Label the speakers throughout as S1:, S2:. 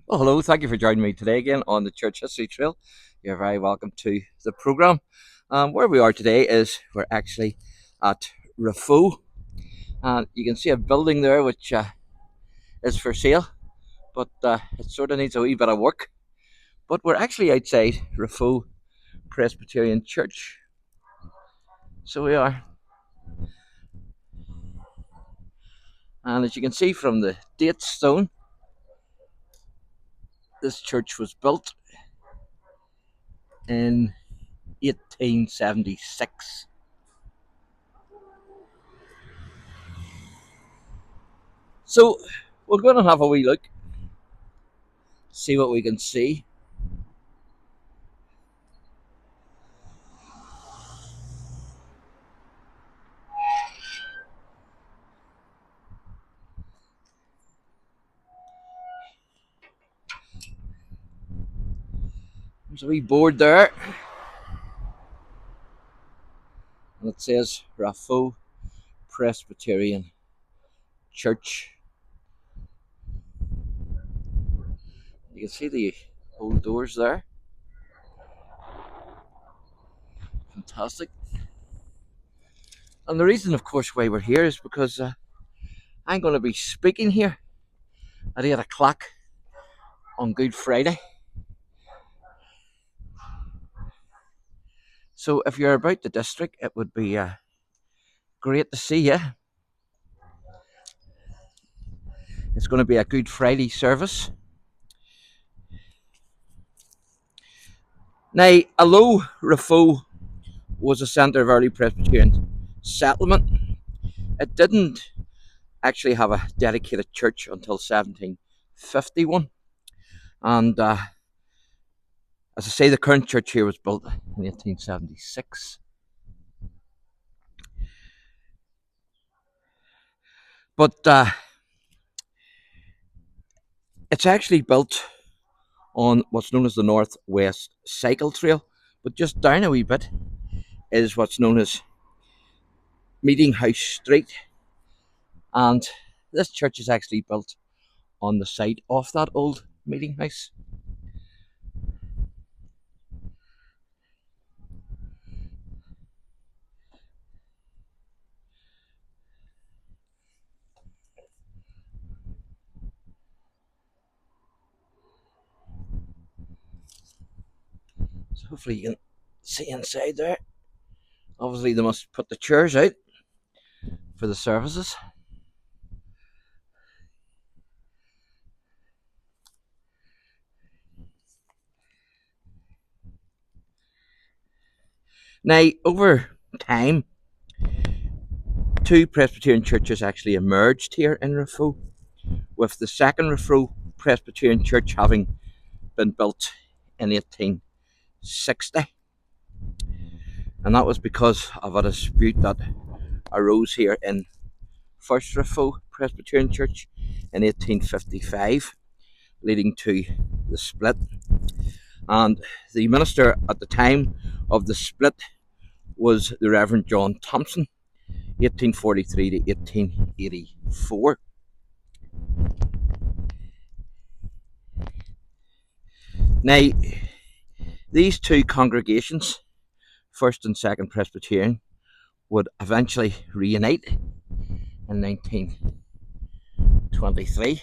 S1: Well, hello. Thank you for joining me today again on the Church History Trail. You're very welcome to the programme. Where we are today is we're actually at Raphoe, and you can see a building there which is for sale, but it sort of needs a wee bit of work. But we're actually outside Raphoe Presbyterian Church, so we are. And as you can see from the date stone, this church was built in 1876. So we're going to have a wee look, see what we can see. There's a wee board there, and it says Raphoe Presbyterian Church. You can see the old doors there. Fantastic. And the reason, of course, why we're here is because I'm going to be speaking here at 8 o'clock on Good Friday. So if you're about the district, it would be great to see you. It's going to be a Good Friday service. Now, although Raphoe was a centre of early Presbyterian settlement, it didn't actually have a dedicated church until 1751. And as I say, the current church here was built in 1876. But it's actually built on what's known as the Northwest Cycle Trail. But just down a wee bit is what's known as Meeting House Street. And this church is actually built on the site of that old meeting house. So hopefully you can see inside there. Obviously they must put the chairs out for the services. Now, over time, two Presbyterian churches actually emerged here in Raphoe, with the second Raphoe Presbyterian church having been built in 1860. And that was because of a dispute that arose here in First Raphoe Presbyterian Church in 1855, leading to the split. And the minister at the time of the split was the Reverend John Thompson, 1843 to 1884. Now, these two congregations, First and Second Presbyterian, would eventually reunite in 1923.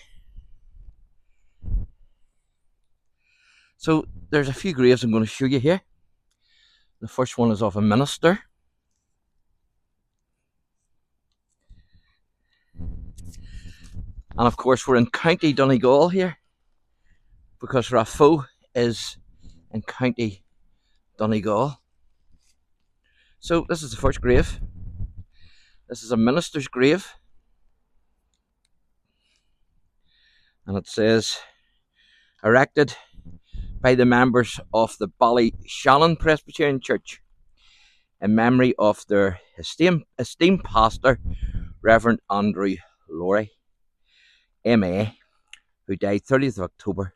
S1: So there's a few graves I'm going to show you here. The first one is of a minister. And of course we're in County Donegal here, because Raphoe is in County Donegal. So this is the first grave. This is a minister's grave. And it says, erected by the members of the Ballyshannon Presbyterian Church in memory of their esteemed pastor, Reverend Andrew Lorry, MA, who died 30th of October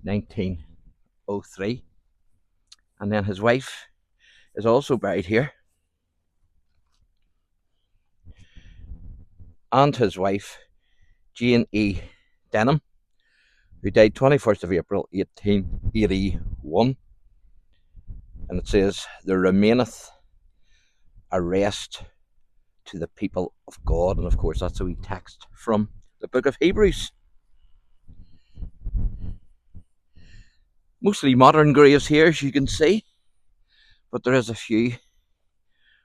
S1: 1903. And then his wife is also buried here. And his wife, Jane E. Denham, who died 21st of April 1881. And it says, "There remaineth a rest to the people of God." And of course, that's a wee text from the book of Hebrews. Mostly modern graves here, as you can see, but there is a few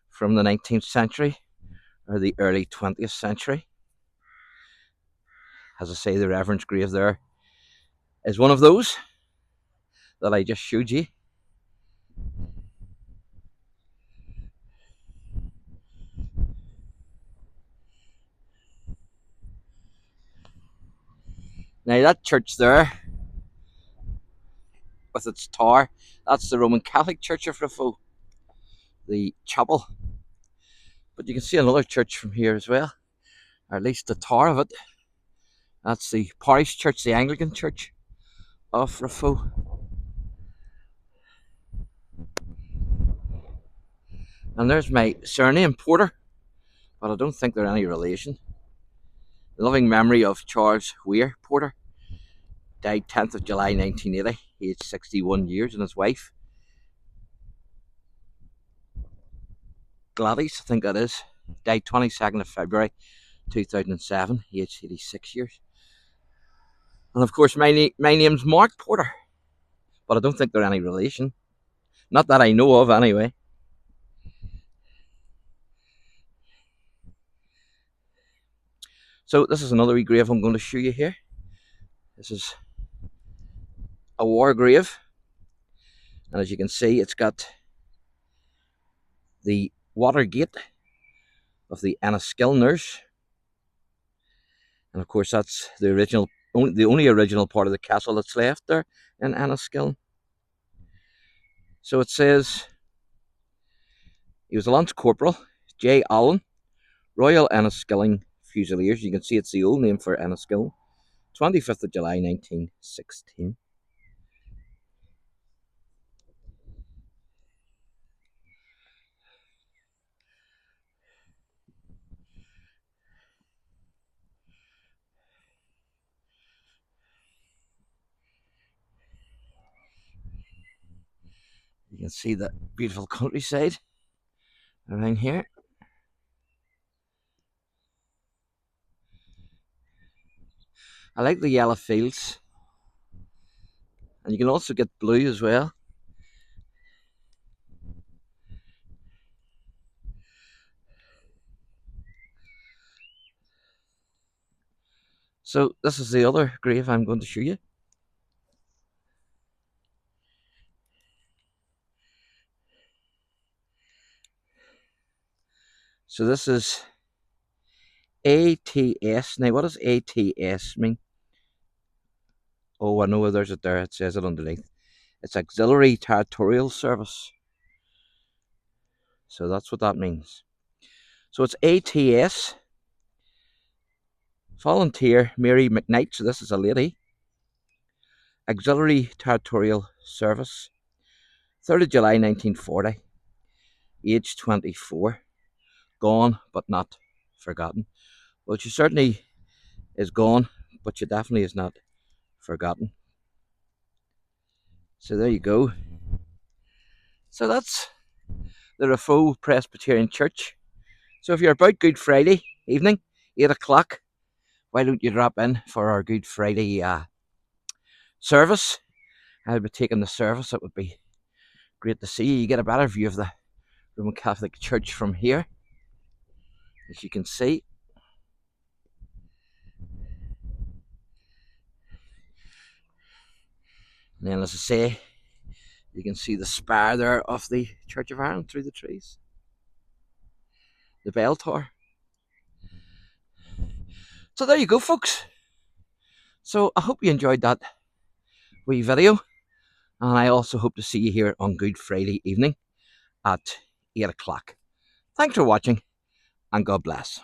S1: from the 19th century or the early 20th century. As I say, the Reverend's grave there is one of those that I just showed you. Now that church there, with its tower, that's the Roman Catholic Church of Raphoe, the chapel. But you can see another church from here as well, or at least the tower of it. That's the parish church, the Anglican Church of Raphoe. And there's my surname, Porter, but I don't think they're any relation. The loving memory of Charles Weir Porter, died 10th of July 1980, aged 61 years, and his wife, Gladys, I think that is, died 22nd of February 2007, aged 86 years. And of course, my name's Mark Porter, but I don't think they're any relation. Not that I know of, anyway. So this is another wee grave I'm going to show you here. This is a war grave, and as you can see, it's got the water gate of the Enniskilleners, and of course that's the only original part of the castle that's left there in Enniskillen. So it says he was a Lance Corporal J. Allen, Royal Enniskillen Fusiliers. You can see it's the old name for Enniskillen. 25th of July 1916. You can see the beautiful countryside around here. I like the yellow fields, and you can also get blue as well. So this is the other grave I'm going to show you. So this is ATS. Now what does ATS mean? Oh, I know there's it there. It says it underneath. It's Auxiliary Territorial Service. So that's what that means. So it's ATS. Volunteer Mary McKnight. So this is a lady. Auxiliary Territorial Service. 3rd of July 1940. Age 24. Gone but not forgotten. Well, she certainly is gone, but she definitely is not forgotten. So there you go. So that's the Raphoe Presbyterian Church. So if you're about Good Friday evening, 8 o'clock, why don't you drop in for our Good Friday service? I'll be taking the service. It would be great to see you. You get a better view of the Roman Catholic Church from here, as you can see. And then, as I say, you can see the spire there of the Church of Ireland through the trees. The bell tower. So there you go, folks. So I hope you enjoyed that wee video. And I also hope to see you here on Good Friday evening at 8 o'clock. Thanks for watching, and God bless.